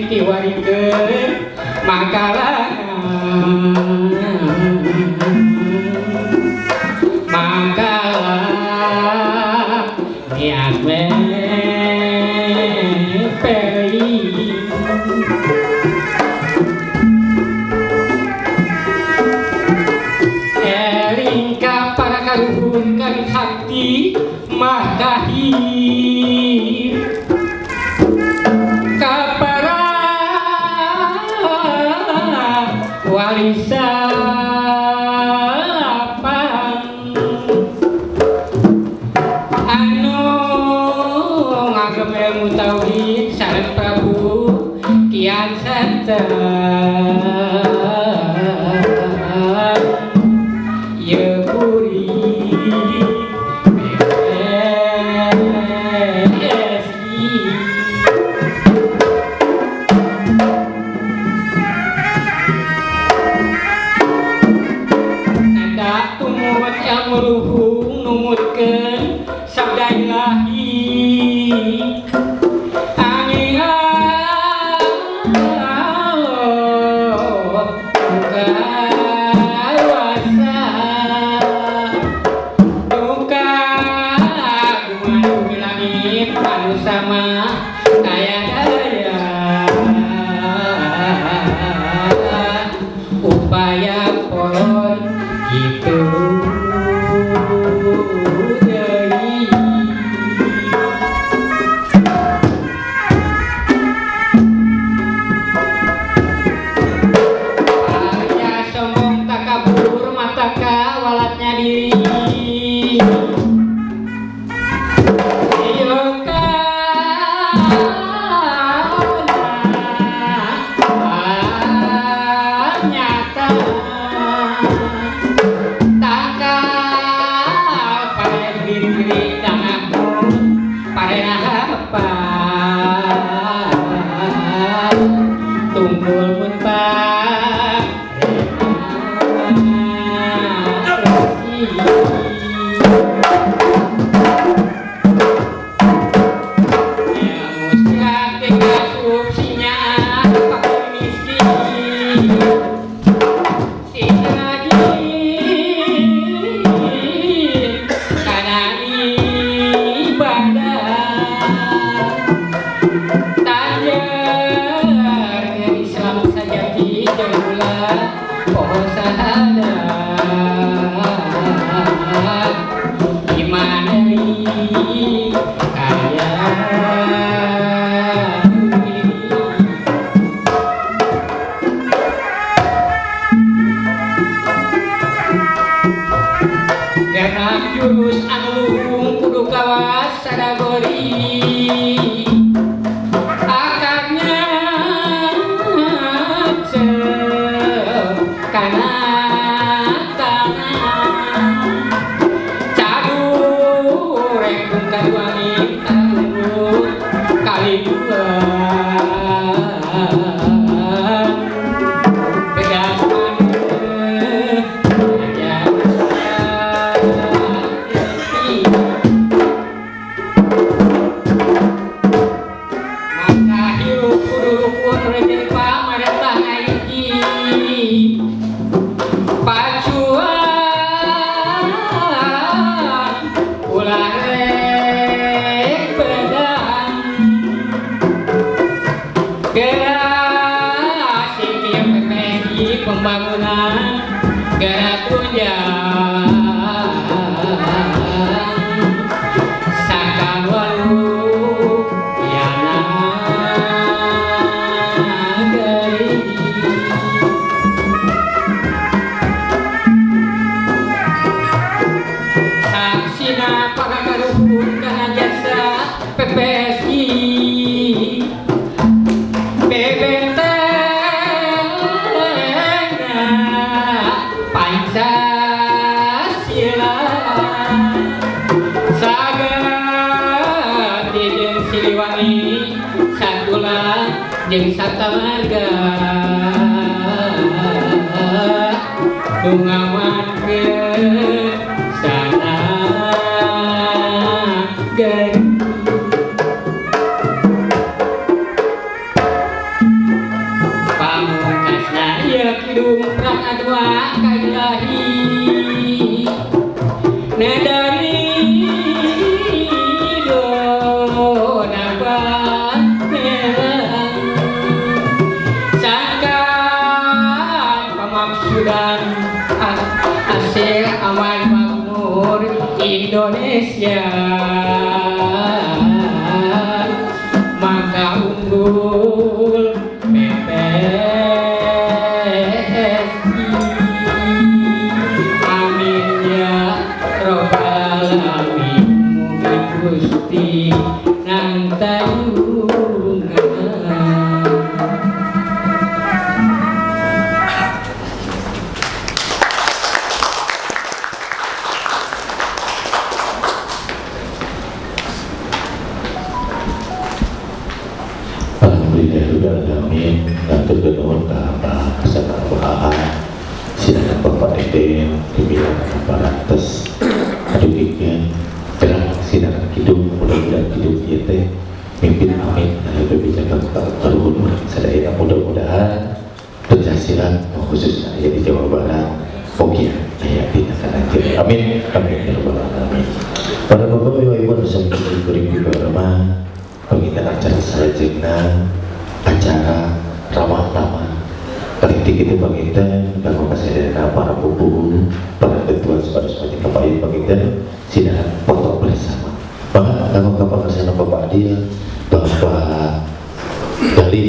kiwarikeun makalah niat peri eling ka para karuhun kami sakti makahir ka para warisan anu ngagem ilmu tauhid sareng Prabu Kian Santen ye puri nanda tumut ilmu luhung numutkeun sabda ilahi angin kawasa duka gumantung langit anu sama daya upaya pohon gitu jurus anu kudu kawas sadagori akarnya kana cadur rekung kaduani tangguh kali dua pembangunan gara tunjang sakan walu yana gari saksina pagakaruhun kana jasa PPSI Pancasila sagati jeung Siliwangi Satula jeung Satamarga dungawankeun sana geuning kidung perang adwa kailahi nadari do nabat sakan pemaksudan hasil aman makmur Indonesia maka unggul PPSI amin ya robbal alamin mugi Gusti nang tayungan. Alhamdulillahirrahmanirrahim. Nanti berdoa ke kesehatan bahan silakan Bapak Deden dibilang para atas aduknya terang silakan hidup mudah-mudahan hidup kita mimpin amin dan berbicara terhubung sedaya mudah-mudahan penjasilan khususnya ya di Jawa Barat oke ya kita akan amin amin ya rabbal alamin. Para bapak ibu bersama beribu berama pengintan acara selanjutnya acara ramah-ramah politik itu pengintan dan makasih para buku para ketua sebagai kampanye pengintan silakan foto bersama banget kalau kapan kesana Bapak Adil Bapak dari